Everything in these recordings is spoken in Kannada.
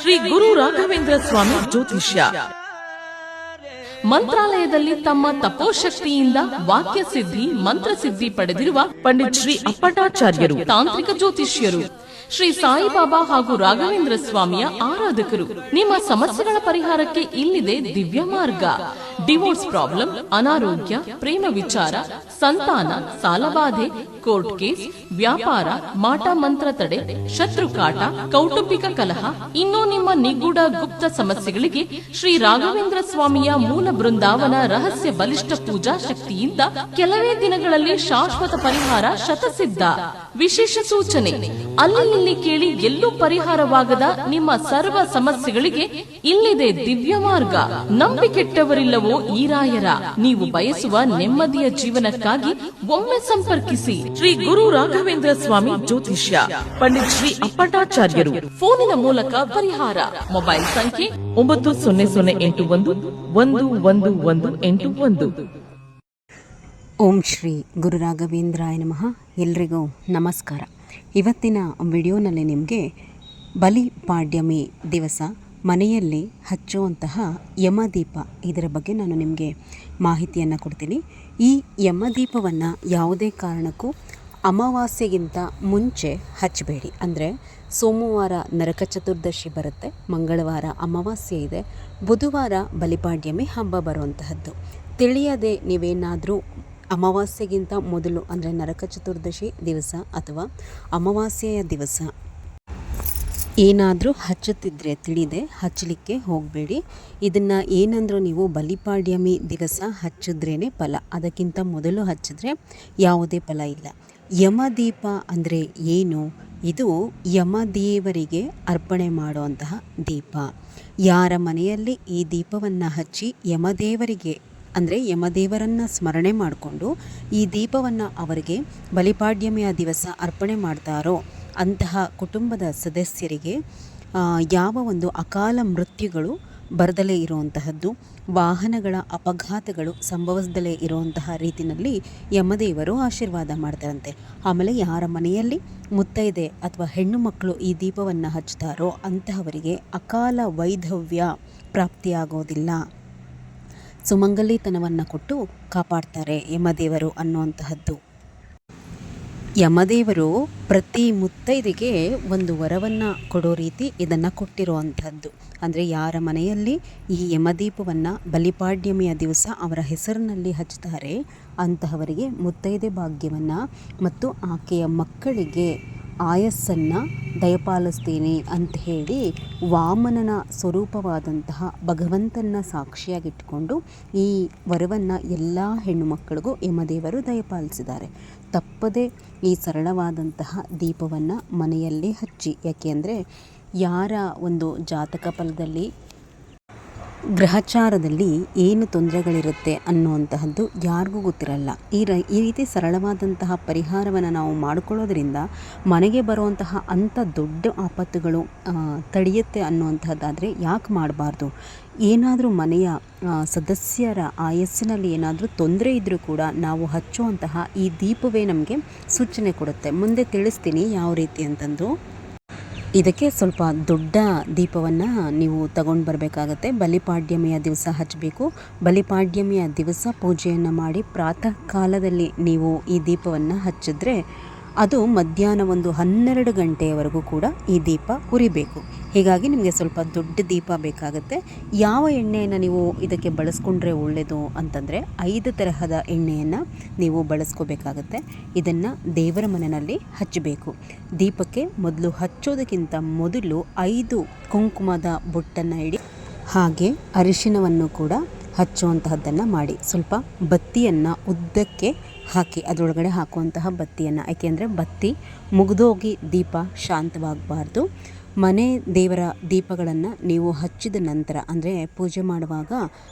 ಶ್ರೀ ಗುರು ರಾಘವೇಂದ್ರ ಸ್ವಾಮಿ ಜ್ಯೋತಿಷ್ಯ. ಮಂತ್ರಾಲಯದಲ್ಲಿ ತಮ್ಮ ತಪೋಶಕ್ತಿಯಿಂದ ವಾಕ್ಯ ಸಿದ್ಧಿ ಮಂತ್ರಸಿದ್ಧಿ ಪಡೆದಿರುವ ಪಂಡಿತ್ ಶ್ರೀ ಅಪ್ಪಟಾಚಾರ್ಯರು ತಾಂತ್ರಿಕ ಜ್ಯೋತಿಷ್ಯರು. ಶ್ರೀ ಸಾಯಿಬಾಬಾ ಹಾಗೂ ರಾಘವೇಂದ್ರ ಸ್ವಾಮಿಯ ಆರಾಧಕರು. ನಿಮ್ಮ ಸಮಸ್ಯೆಗಳ ಪರಿಹಾರಕ್ಕೆ ಇಲ್ಲಿದೆ ದಿವ್ಯ ಮಾರ್ಗ. ಡಿವೋರ್ಸ್ ಪ್ರಾಬ್ಲಮ್, ಅನಾರೋಗ್ಯ, ಪ್ರೇಮ ವಿಚಾರ, ಸಂತಾನ, ಸಾಲಬಾಧೆ, ಕೋರ್ಟ್ ಕೇಸ್, ವ್ಯಾಪಾರ, ಮಾಟ ಮಂತ್ರ ತಡೆ, ಶತ್ರುಕಾಟ, ಕೌಟುಂಬಿಕ ಕಲಹ, ಇನ್ನೂ ನಿಮ್ಮ ನಿಗೂಢ ಗುಪ್ತ ಸಮಸ್ಯೆಗಳಿಗೆ ಶ್ರೀ ರಾಘವೇಂದ್ರ ಸ್ವಾಮಿಯ ಮೂಲ ಬೃಂದಾವನ ರಹಸ್ಯ ಬಲಿಷ್ಠ ಪೂಜಾ ಶಕ್ತಿಯಿಂದ ಕೆಲವೇ ದಿನಗಳಲ್ಲಿ ಶಾಶ್ವತ ಪರಿಹಾರ ಶತಸಿದ್ಧ. ವಿಶೇಷ ಸೂಚನೆ: ಅಲ್ಲಿ ಇಲ್ಲಿ ಕೇಳಿ ಎಲ್ಲೂ ಪರಿಹಾರವಾಗದ ನಿಮ್ಮ ಸರ್ವ ಸಮಸ್ಯೆಗಳಿಗೆ ಇಲ್ಲಿದೆ ದಿವ್ಯ ಮಾರ್ಗ. ನಂಬಿಕೆಟ್ಟವರಿಲ್ಲವೋ ಈ ರಾಯರ. ನೀವು ಬಯಸುವ ನೆಮ್ಮದಿಯ ಜೀವನಕ್ಕಾಗಿ ಒಮ್ಮೆ ಸಂಪರ್ಕಿಸಿ ಶ್ರೀ ಗುರು ರಾಘವೇಂದ್ರ ಸ್ವಾಮಿ ಜ್ಯೋತಿಷ್ಯ, ಪಂಡಿತ್ ಶ್ರೀ ಅಪ್ಪಟಾಚಾರ್ಯರು. ಫೋನಿನ ಮೂಲಕ ಪರಿಹಾರ. ಮೊಬೈಲ್ ಸಂಖ್ಯೆ 9008111181. ಓಂ ಶ್ರೀ ಗುರು ರಾಘವೇಂದ್ರಾಯ ನಮಃ. ಎಲ್ರಿಗೂ ನಮಸ್ಕಾರ. ಇವತ್ತಿನ ವಿಡಿಯೋನಲ್ಲಿ ನಿಮಗೆ ಬಲಿಪಾಡ್ಯಮಿ ದಿವಸ ಮನೆಯಲ್ಲಿ ಹಚ್ಚುವಂತಹ ಯಮದೀಪ, ಇದರ ಬಗ್ಗೆ ನಾನು ನಿಮಗೆ ಮಾಹಿತಿಯನ್ನು ಕೊಡ್ತೀನಿ. ಈ ಯಮದೀಪವನ್ನು ಯಾವುದೇ ಕಾರಣಕ್ಕೂ ಅಮಾವಾಸ್ಯೆಗಿಂತ ಮುಂಚೆ ಹಚ್ಚಬೇಡಿ. ಅಂದರೆ ಸೋಮವಾರ ನರಕ ಚತುರ್ದಶಿ ಬರುತ್ತೆ, ಮಂಗಳವಾರ ಅಮಾವಾಸ್ಯೆ ಇದೆ, ಬುಧವಾರ ಬಲಿಪಾಡ್ಯಮಿ ಹಬ್ಬ ಬರುವಂತಹದ್ದು. ತಿಳಿಯದೆ ನೀವೇನಾದರೂ ಅಮಾವಾಸ್ಯೆಗಿಂತ ಮೊದಲು ಅಂದರೆ ನರಕ ಚತುರ್ದಶಿ ದಿವಸ ಅಥವಾ ಅಮಾವಾಸ್ಯೆಯ ದಿವಸ ಏನಾದರೂ ಹಚ್ಚುತ್ತಿದ್ದರೆ ತಿಳಿದೆ ಹಚ್ಚಲಿಕ್ಕೆ ಹೋಗಬೇಡಿ. ಇದನ್ನು ಏನಂದರೂ ನೀವು ಬಲಿಪಾಡ್ಯಮಿ ದಿವಸ ಹಚ್ಚಿದ್ರೇ ಫಲ, ಅದಕ್ಕಿಂತ ಮೊದಲು ಹಚ್ಚಿದ್ರೆ ಯಾವುದೇ ಫಲ ಇಲ್ಲ. ಯಮದೀಪ ಅಂದರೆ ಏನು? ಇದು ಯಮದೇವರಿಗೆ ಅರ್ಪಣೆ ಮಾಡುವಂತಹ ದೀಪ. ಯಾರ ಮನೆಯಲ್ಲಿ ಈ ದೀಪವನ್ನು ಹಚ್ಚಿ ಯಮದೇವರಿಗೆ ಅಂದರೆ ಯಮದೇವರನ್ನು ಸ್ಮರಣೆ ಮಾಡಿಕೊಂಡು ಈ ದೀಪವನ್ನು ಅವರಿಗೆ ಬಲಿಪಾಡ್ಯಮಿಯ ದಿವಸ ಅರ್ಪಣೆ ಮಾಡ್ತಾರೋ ಅಂತಹ ಕುಟುಂಬದ ಸದಸ್ಯರಿಗೆ ಯಾವ ಒಂದು ಅಕಾಲ ಮೃತ್ಯುಗಳು ಬರದಲೇ ಇರುವಂತಹದ್ದು, ವಾಹನಗಳ ಅಪಘಾತಗಳು ಸಂಭವಿಸದಲೇ ಇರುವಂತಹ ರೀತಿಯಲ್ಲಿ ಯಮದೇವರು ಆಶೀರ್ವಾದ ಮಾಡ್ತಾರಂತೆ. ಆಮೇಲೆ ಯಾರ ಮನೆಯಲ್ಲಿ ಮುತ್ತೈದೆ ಅಥವಾ ಹೆಣ್ಣು ಮಕ್ಕಳು ಈ ದೀಪವನ್ನು ಹಚ್ತಾರೋ ಅಂತಹವರಿಗೆ ಅಕಾಲ ವೈಧವ್ಯ ಪ್ರಾಪ್ತಿಯಾಗೋದಿಲ್ಲ, ಸುಮಂಗಲಿತನವನ್ನು ಕೊಟ್ಟು ಕಾಪಾಡ್ತಾರೆ ಯಮದೇವರು ಅನ್ನುವಂತಹದ್ದು. ಯಮದೇವರು ಪ್ರತಿ ಮುತ್ತೈದೆಗೆ ಒಂದು ವರವನ್ನು ಕೊಡೋ ರೀತಿ ಇದನ್ನು ಕೊಟ್ಟಿರುವಂಥದ್ದು. ಅಂದರೆ ಯಾರ ಮನೆಯಲ್ಲಿ ಈ ಯಮದೀಪವನ್ನು ಬಲಿಪಾಡ್ಯಮಿಯ ದಿವಸ ಅವರ ಹೆಸರಿನಲ್ಲಿ ಹಚ್ತಾರೆ ಅಂತಹವರಿಗೆ ಮುತ್ತೈದೆ ಭಾಗ್ಯವನ್ನು ಮತ್ತು ಆಕೆಯ ಮಕ್ಕಳಿಗೆ ಆಯಸ್ಸನ್ನು ದಯಪಾಲಿಸ್ತೀನಿ ಅಂತ ಹೇಳಿ ವಾಮನನ ಸ್ವರೂಪವಾದಂತಹ ಭಗವಂತನ ಸಾಕ್ಷಿಯಾಗಿಟ್ಟುಕೊಂಡು ಈ ವರವನ್ನು ಎಲ್ಲ ಹೆಣ್ಣು ಮಕ್ಕಳಿಗೂ ಯಮದೇವರು ದಯಪಾಲಿಸಿದ್ದಾರೆ. ತಪ್ಪದೆ ಈ ಸರಳವಾದಂತಹ ದೀಪವನ್ನು ಮನೆಯಲ್ಲಿ ಹಚ್ಚಿ. ಯಾಕೆಂದರೆ ಯಾರ ಒಂದು ಜಾತಕ ಫಲದಲ್ಲಿ ಗ್ರಹಚಾರದಲ್ಲಿ ಏನು ತೊಂದರೆಗಳಿರುತ್ತೆ ಅನ್ನುವಂತಹದ್ದು ಯಾರಿಗೂ ಗೊತ್ತಿರಲ್ಲ. ಈ ರೀತಿ ಸರಳವಾದಂತಹ ಪರಿಹಾರವನ್ನು ನಾವು ಮಾಡಿಕೊಳ್ಳೋದ್ರಿಂದ ಮನೆಗೆ ಬರುವಂತಹ ಅಂಥ ದೊಡ್ಡ ಆಪತ್ತುಗಳು ತಡೆಯುತ್ತೆ ಅನ್ನುವಂಥದ್ದಾದರೆ ಯಾಕೆ ಮಾಡಬಾರ್ದು? ಏನಾದರೂ ಮನೆಯ ಸದಸ್ಯರ ಆಯಸ್ಸಿನಲ್ಲಿ ಏನಾದರೂ ತೊಂದರೆ ಇದ್ದರೂ ಕೂಡ ನಾವು ಹಚ್ಚುವಂತಹ ಈ ದೀಪವೇ ನಮಗೆ ಸೂಚನೆ ಕೊಡುತ್ತೆ. ಮುಂದೆ ತಿಳಿಸ್ತೀನಿ ಯಾವ ರೀತಿ ಅಂತಂದು. ಇದಕ್ಕೆ ಸ್ವಲ್ಪ ದೊಡ್ಡ ದೀಪವನ್ನು ನೀವು ತಗೊಂಡು ಬರಬೇಕಾಗತ್ತೆ. ಬಲಿಪಾಡ್ಯಮಿಯ ದಿವಸ ಹಚ್ಚಬೇಕು. ಬಲಿಪಾಡ್ಯಮಿಯ ದಿವಸ ಪೂಜೆಯನ್ನು ಮಾಡಿ ಪ್ರಾತಃ ಕಾಲದಲ್ಲಿ ನೀವು ಈ ದೀಪವನ್ನು ಹಚ್ಚಿದ್ರೆ ಅದು ಮಧ್ಯಾಹ್ನ 12 ಗಂಟೆಯವರೆಗೂ ಕೂಡ ಈ ದೀಪ ಉರಿಬೇಕು. ಹೀಗಾಗಿ ನಿಮಗೆ ಸ್ವಲ್ಪ ದೊಡ್ಡ ದೀಪ ಬೇಕಾಗುತ್ತೆ. ಯಾವ ಎಣ್ಣೆಯನ್ನು ನೀವು ಇದಕ್ಕೆ ಬಳಸ್ಕೊಂಡ್ರೆ ಒಳ್ಳೆಯದು ಅಂತಂದರೆ 5 ತರಹದ ಎಣ್ಣೆಯನ್ನು ನೀವು ಬಳಸ್ಕೋಬೇಕಾಗತ್ತೆ. ಇದನ್ನು ದೇವರ ಮನೆಯಲ್ಲಿ ಹಚ್ಚಬೇಕು. ದೀಪಕ್ಕೆ ಮೊದಲು ಹಚ್ಚೋದಕ್ಕಿಂತ ಮೊದಲು 5 ಕುಂಕುಮದ ಬೊಟ್ಟನ್ನು ಇಡಿ, ಹಾಗೆ ಅರಿಶಿನವನ್ನು ಕೂಡ ಹಚ್ಚುವಂತಹದ್ದನ್ನು ಮಾಡಿ. ಸ್ವಲ್ಪ ಬತ್ತಿಯನ್ನು ಉದ್ದಕ್ಕೆ ಹಾಕಿ ಅದರೊಳಗಡೆ ಹಾಕುವಂತಹ ಬತ್ತಿಯನ್ನು, ಯಾಕೆಂದರೆ ಬತ್ತಿ ಮುಗಿದೋಗಿ ದೀಪ ಶಾಂತವಾಗಬಾರ್ದು. ಮನೆ ದೇವರ ದೀಪಗಳನ್ನು ನೀವು ಹಚ್ಚಿದ ನಂತರ ಅಂದರೆ ಪೂಜೆ ಮಾಡುವಾಗ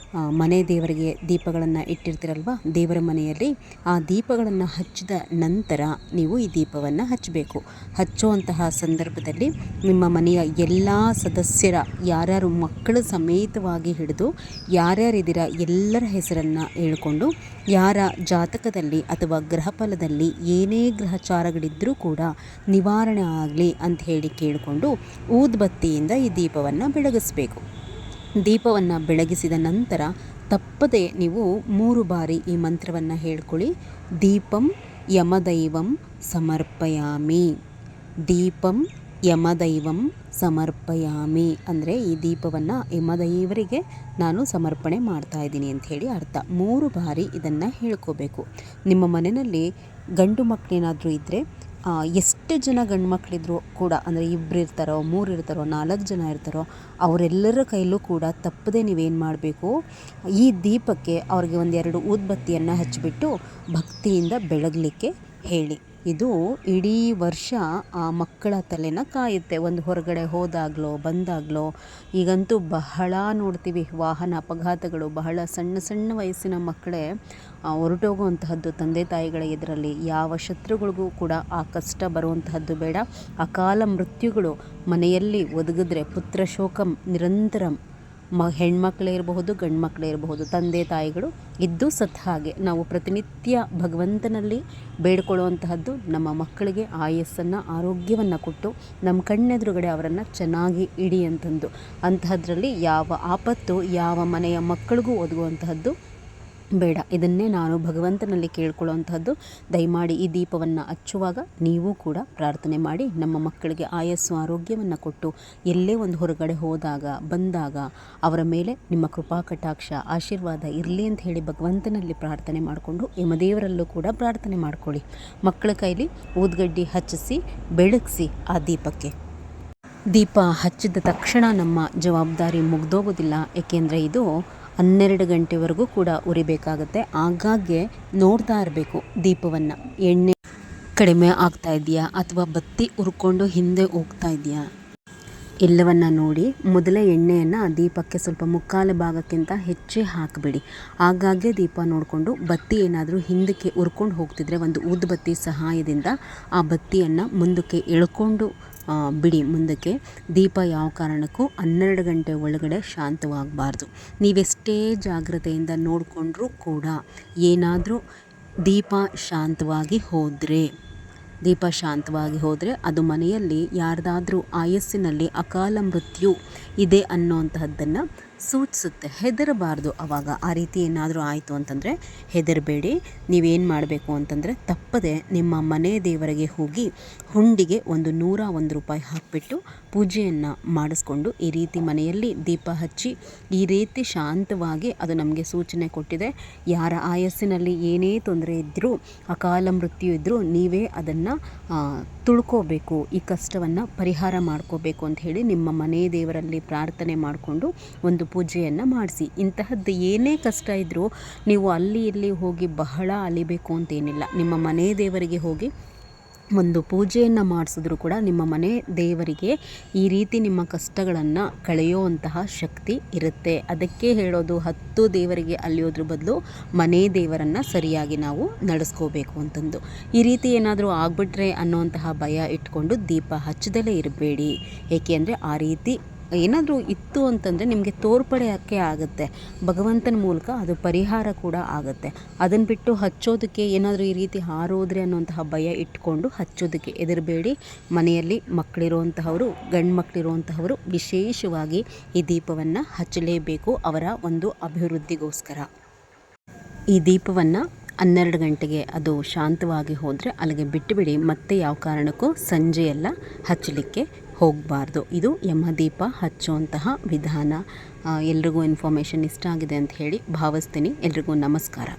ಮನೆ ದೇವರಿಗೆ ದೀಪಗಳನ್ನು ಇಟ್ಟಿರ್ತೀರಲ್ವ ದೇವರ ಮನೆಯಲ್ಲಿ, ಆ ದೀಪಗಳನ್ನು ಹಚ್ಚಿದ ನಂತರ ನೀವು ಈ ದೀಪವನ್ನು ಹಚ್ಚಬೇಕು. ಹಚ್ಚುವಂತಹ ಸಂದರ್ಭದಲ್ಲಿ ನಿಮ್ಮ ಮನೆಯ ಎಲ್ಲ ಸದಸ್ಯರ ಯಾರ್ಯಾರು ಮಕ್ಕಳು ಸಮೇತವಾಗಿ ಹಿಡಿದು ಯಾರ್ಯಾರಿದ್ದೀರ ಎಲ್ಲರ ಹೆಸರನ್ನು ಹೇಳ್ಕೊಂಡು ಯಾರ ಜಾತಕದಲ್ಲಿ ಅಥವಾ ಗ್ರಹಫಲದಲ್ಲಿ ಏನೇ ಗ್ರಹಚಾರಗಳಿದ್ದರೂ ಕೂಡ ನಿವಾರಣೆ ಆಗಲಿ ಅಂತ ಹೇಳಿ ಕೇಳಿಕೊಂಡು ಊದ್ಬತ್ತಿಯಿಂದ ಈ ದೀಪವನ್ನು ಬೆಳಗಿಸಬೇಕು. ದೀಪವನ್ನು ಬೆಳಗಿಸಿದ ನಂತರ ತಪ್ಪದೆ ನೀವು 3 ಬಾರಿ ಈ ಮಂತ್ರವನ್ನು ಹೇಳ್ಕೊಳ್ಳಿ. ದೀಪಂ ಯಮದೈವಂ ಸಮರ್ಪಯಾಮಿ, ದೀಪಂ ಯಮದೈವಂ ಸಮರ್ಪಯಾಮಿ ಅಂದರೆ ಈ ದೀಪವನ್ನು ಯಮದೈವರಿಗೆ ನಾನು ಸಮರ್ಪಣೆ ಮಾಡ್ತಾ ಇದ್ದೀನಿ ಅಂಥೇಳಿ ಅರ್ಥ. 3 ಬಾರಿ ಇದನ್ನು ಹೇಳ್ಕೋಬೇಕು. ನಿಮ್ಮ ಮನೆಯಲ್ಲಿ ಗಂಡು ಮಕ್ಕಳೇನಾದರೂ ಇದ್ದರೆ, ಎಷ್ಟು ಜನ ಗಂಡು ಮಕ್ಕಳಿದ್ರು ಕೂಡ, ಅಂದರೆ 2 ಇರ್ತಾರೋ, 3 ಇರ್ತಾರೋ, 4 ಜನ ಇರ್ತಾರೋ, ಅವರೆಲ್ಲರ ಕೈಲೂ ಕೂಡ ತಪ್ಪದೆ ನೀವೇನು ಮಾಡಬೇಕು, ಈ ದೀಪಕ್ಕೆ ಅವ್ರಿಗೆ 1-2 ಊದ್ಬತ್ತಿಯನ್ನು ಹಚ್ಚಿಬಿಟ್ಟು ಭಕ್ತಿಯಿಂದ ಬೆಳಗಲಿಕ್ಕೆ ಹೇಳಿ. ಇದು ಇಡೀ ವರ್ಷ ಆ ಮಕ್ಕಳ ತಲೆನ ಕಾಯುತ್ತೆ. ಒಂದು ಹೊರಗಡೆ ಹೋದಾಗಲೋ ಬಂದಾಗಲೋ, ಈಗಂತೂ ಬಹಳ ನೋಡ್ತೀವಿ ವಾಹನ ಅಪಘಾತಗಳು. ಬಹಳ ಸಣ್ಣ ಸಣ್ಣ ವಯಸ್ಸಿನ ಮಕ್ಕಳೇ ಹೊರಟೋಗುವಂತಹದ್ದು ತಂದೆ ತಾಯಿಗಳ ಎದುರಲ್ಲಿ. ಯಾವ ಶತ್ರುಗಳಿಗೂ ಕೂಡ ಆ ಕಷ್ಟ ಬರುವಂತಹದ್ದು ಬೇಡ. ಅಕಾಲ ಮೃತ್ಯುಗಳು ಮನೆಯಲ್ಲಿ ಒದಗಿದ್ರೆ ಪುತ್ರ ಶೋಕಂ ನಿರಂತರಂ. ಹೆಣ್ಮಕ್ಳೇ ಇರಬಹುದು, ಗಂಡು ಮಕ್ಕಳೇ ಇರಬಹುದು, ತಂದೆ ತಾಯಿಗಳು ಇದ್ದು ಸತ್ತ ಹಾಗೆ. ನಾವು ಪ್ರತಿನಿತ್ಯ ಭಗವಂತನಲ್ಲಿ ಬೇಡ್ಕೊಳ್ಳುವಂತಹದ್ದು ನಮ್ಮ ಮಕ್ಕಳಿಗೆ ಆಯಸ್ಸನ್ನು, ಆರೋಗ್ಯವನ್ನು ಕೊಟ್ಟು ನಮ್ಮ ಕಣ್ಣೆದುರುಗಡೆ ಅವರನ್ನು ಚೆನ್ನಾಗಿ ಇಡಿ ಅಂತಂದು. ಅಂತಹದ್ರಲ್ಲಿ ಯಾವ ಆಪತ್ತು ಯಾವ ಮನೆಯ ಮಕ್ಕಳಿಗೂ ಒದಗುವಂತಹದ್ದು ಬೇಡ. ಇದನ್ನೇ ನಾನು ಭಗವಂತನಲ್ಲಿ ಕೇಳ್ಕೊಳ್ಳುವಂಥದ್ದು. ದಯಮಾಡಿ ಈ ದೀಪವನ್ನು ಹಚ್ಚುವಾಗ ನೀವು ಕೂಡ ಪ್ರಾರ್ಥನೆ ಮಾಡಿ ನಮ್ಮ ಮಕ್ಕಳಿಗೆ ಆಯಸ್ಸು ಆರೋಗ್ಯವನ್ನು ಕೊಟ್ಟು ಎಲ್ಲೇ ಒಂದು ಹೊರಗಡೆ ಹೋದಾಗ ಬಂದಾಗ ಅವರ ಮೇಲೆ ನಿಮ್ಮ ಕೃಪಾ ಕಟಾಕ್ಷ ಆಶೀರ್ವಾದ ಇರಲಿ ಅಂತ ಹೇಳಿ ಭಗವಂತನಲ್ಲಿ ಪ್ರಾರ್ಥನೆ ಮಾಡಿಕೊಂಡು ಯಮದೇವರಲ್ಲೂ ಕೂಡ ಪ್ರಾರ್ಥನೆ ಮಾಡ್ಕೊಳ್ಳಿ. ಮಕ್ಕಳ ಕೈಲಿ ಊದ್ಗಡ್ಡಿ ಹಚ್ಚಿಸಿ ಬೆಳಗಿಸಿ ಆ ದೀಪಕ್ಕೆ. ದೀಪ ಹಚ್ಚಿದ ತಕ್ಷಣ ನಮ್ಮ ಜವಾಬ್ದಾರಿ ಮುಗ್ದೋಗೋದಿಲ್ಲ. ಏಕೆಂದರೆ ಇದು 12 ಗಂಟೆವರೆಗೂ ಕೂಡ ಉರಿಬೇಕಾಗತ್ತೆ. ಆಗಾಗ್ಗೆ ನೋಡ್ತಾ ಇರಬೇಕು ದೀಪವನ್ನು. ಎಣ್ಣೆ ಕಡಿಮೆ ಆಗ್ತಾ ಇದೆಯಾ ಅಥವಾ ಬತ್ತಿ ಉರ್ಕೊಂಡು ಹಿಂದೆ ಹೋಗ್ತಾ ಇದೆಯಾ ಎಲ್ಲವನ್ನು ನೋಡಿ ಮೊದಲೇ ಎಣ್ಣೆಯನ್ನು ದೀಪಕ್ಕೆ ಸ್ವಲ್ಪ ಮುಕ್ಕಾಲು ಭಾಗಕ್ಕಿಂತ ಹೆಚ್ಚೇ ಹಾಕಿಬಿಡಿ. ಆಗಾಗ್ಗೆ ದೀಪ ನೋಡಿಕೊಂಡು ಬತ್ತಿ ಏನಾದರೂ ಹಿಂದಕ್ಕೆ ಉರ್ಕೊಂಡು ಹೋಗ್ತಿದ್ರೆ ಒಂದು ಊದುಬತ್ತಿ ಸಹಾಯದಿಂದ ಆ ಬತ್ತಿಯನ್ನು ಮುಂದಕ್ಕೆ ಎಳ್ಕೊಂಡು ಬಿಡಿ ಮುಂದಕ್ಕೆ. ದೀಪ ಯಾವ ಕಾರಣಕ್ಕೂ 12 ಗಂಟೆ ಒಳಗಡೆ ಶಾಂತವಾಗಬಾರ್ದು. ನೀವೆಷ್ಟೇ ಜಾಗ್ರತೆಯಿಂದ ನೋಡಿಕೊಂಡ್ರೂ ಕೂಡ ಏನಾದರೂ ದೀಪ ಶಾಂತವಾಗಿ ಹೋದರೆ ಅದು ಮನೆಯಲ್ಲಿ ಯಾರ್ದಾದ್ರೂ ಆಯಸ್ಸಿನಲ್ಲಿ ಅಕಾಲ ಮೃತ್ಯು ಇದೆ ಅನ್ನೋಂತಹದ್ದನ್ನು ಸೂಚಿಸುತ್ತೆ. ಹೆದರಬಾರ್ದು. ಆವಾಗ ಆ ರೀತಿ ಏನಾದರೂ ಆಯಿತು ಅಂತಂದರೆ ಹೆದರಬೇಡಿ. ನೀವೇನು ಮಾಡಬೇಕು ಅಂತಂದರೆ ತಪ್ಪದೆ ನಿಮ್ಮ ಮನೆ ದೇವರಿಗೆ ಹೋಗಿ ಹುಂಡಿಗೆ 101 ರೂಪಾಯಿ ಹಾಕಿಬಿಟ್ಟು ಪೂಜೆಯನ್ನು ಮಾಡಿಸ್ಕೊಂಡು ಈ ರೀತಿ ಮನೆಯಲ್ಲಿ ದೀಪ ಹಚ್ಚಿ ಈ ರೀತಿ ಶಾಂತವಾಗಿ ಅದು ನಮಗೆ ಸೂಚನೆ ಕೊಟ್ಟಿದೆ. ಯಾರ ಆಯಸ್ಸಿನಲ್ಲಿ ಏನೇ ತೊಂದರೆ ಇದ್ದರೂ ಅಕಾಲ ಮೃತ್ಯು ಇದ್ದರೂ ನೀವೇ ಅದನ್ನು ತುಳ್ಕೋಬೇಕು, ಈ ಕಷ್ಟವನ್ನು ಪರಿಹಾರ ಮಾಡ್ಕೋಬೇಕು ಅಂತ ಹೇಳಿ ನಿಮ್ಮ ಮನೆ ದೇವರಲ್ಲಿ ಪ್ರಾರ್ಥನೆ ಮಾಡಿಕೊಂಡು ಒಂದು ಪೂಜೆಯನ್ನು ಮಾಡಿಸಿ. ಇಂತಹದ್ದು ಏನೇ ಕಷ್ಟ ಇದ್ದರೂ ನೀವು ಅಲ್ಲಿ ಇಲ್ಲಿ ಹೋಗಿ ಬಹಳ ಅಲಿಬೇಕು ಅಂತೇನಿಲ್ಲ. ನಿಮ್ಮ ಮನೆ ದೇವರಿಗೆ ಹೋಗಿ ಒಂದು ಪೂಜೆಯನ್ನು ಮಾಡಿಸಿದ್ರು ಕೂಡ ನಿಮ್ಮ ಮನೆ ದೇವರಿಗೆ ಈ ರೀತಿ ನಿಮ್ಮ ಕಷ್ಟಗಳನ್ನು ಕಳೆಯುವಂತಹ ಶಕ್ತಿ ಇರುತ್ತೆ. ಅದಕ್ಕೆ ಹೇಳೋದು 10 ದೇವರಿಗೆ ಅಲಿಯೋದ್ರ ಬದಲು ಮನೆ ದೇವರನ್ನು ಸರಿಯಾಗಿ ನಾವು ನಡೆಸ್ಕೋಬೇಕು ಅಂತಂದು. ಈ ರೀತಿ ಏನಾದರೂ ಆಗಿಬಿಟ್ರೆ ಅನ್ನೋಂತಹ ಭಯ ಇಟ್ಕೊಂಡು ದೀಪ ಹಚ್ಚದಲ್ಲೇ ಇರಬೇಡಿ. ಏಕೆಂದರೆ ಆ ರೀತಿ ಏನಾದರೂ ಇತ್ತು ಅಂತಂದರೆ ನಿಮಗೆ ತೋರ್ಪಡೆಯೋಕ್ಕೆ ಆಗುತ್ತೆ. ಭಗವಂತನ ಮೂಲಕ ಅದು ಪರಿಹಾರ ಕೂಡ ಆಗುತ್ತೆ. ಅದನ್ನು ಬಿಟ್ಟು ಹಚ್ಚೋದಕ್ಕೆ ಏನಾದರೂ ಈ ರೀತಿ ಹಾರೋದ್ರೆ ಅನ್ನೋಂತಹ ಭಯ ಇಟ್ಕೊಂಡು ಹಚ್ಚೋದಕ್ಕೆ ಹೆದರಬೇಡಿ. ಮನೆಯಲ್ಲಿ ಮಕ್ಕಳಿರುವಂತಹವರು, ಗಂಡು ಮಕ್ಕಳಿರುವಂತಹವರು ವಿಶೇಷವಾಗಿ ಈ ದೀಪವನ್ನು ಹಚ್ಚಲೇಬೇಕು ಅವರ ಒಂದು ಅಭಿವೃದ್ಧಿಗೋಸ್ಕರ. ಈ ದೀಪವನ್ನು 12 ಗಂಟೆಗೆ ಅದು ಶಾಂತವಾಗಿ ಹೋದರೆ ಅಲ್ಲಿಗೆ ಬಿಟ್ಟುಬಿಡಿ. ಮತ್ತೆ ಯಾವ ಕಾರಣಕ್ಕೂ ಸಂಜೆಯೆಲ್ಲ ಹಚ್ಚಲಿಕ್ಕೆ ಹೋಗಬಾರ್ದು. ಇದು ಯಮದೀಪ ಹಚ್ಚುವಂತಹ ವಿಧಾನ. ಎಲ್ರಿಗೂ ಇನ್ಫಾರ್ಮೇಷನ್ ಇಷ್ಟ ಆಗಿದೆ ಅಂತ ಹೇಳಿ ಭಾವಿಸ್ತೀನಿ. ಎಲ್ರಿಗೂ ನಮಸ್ಕಾರ.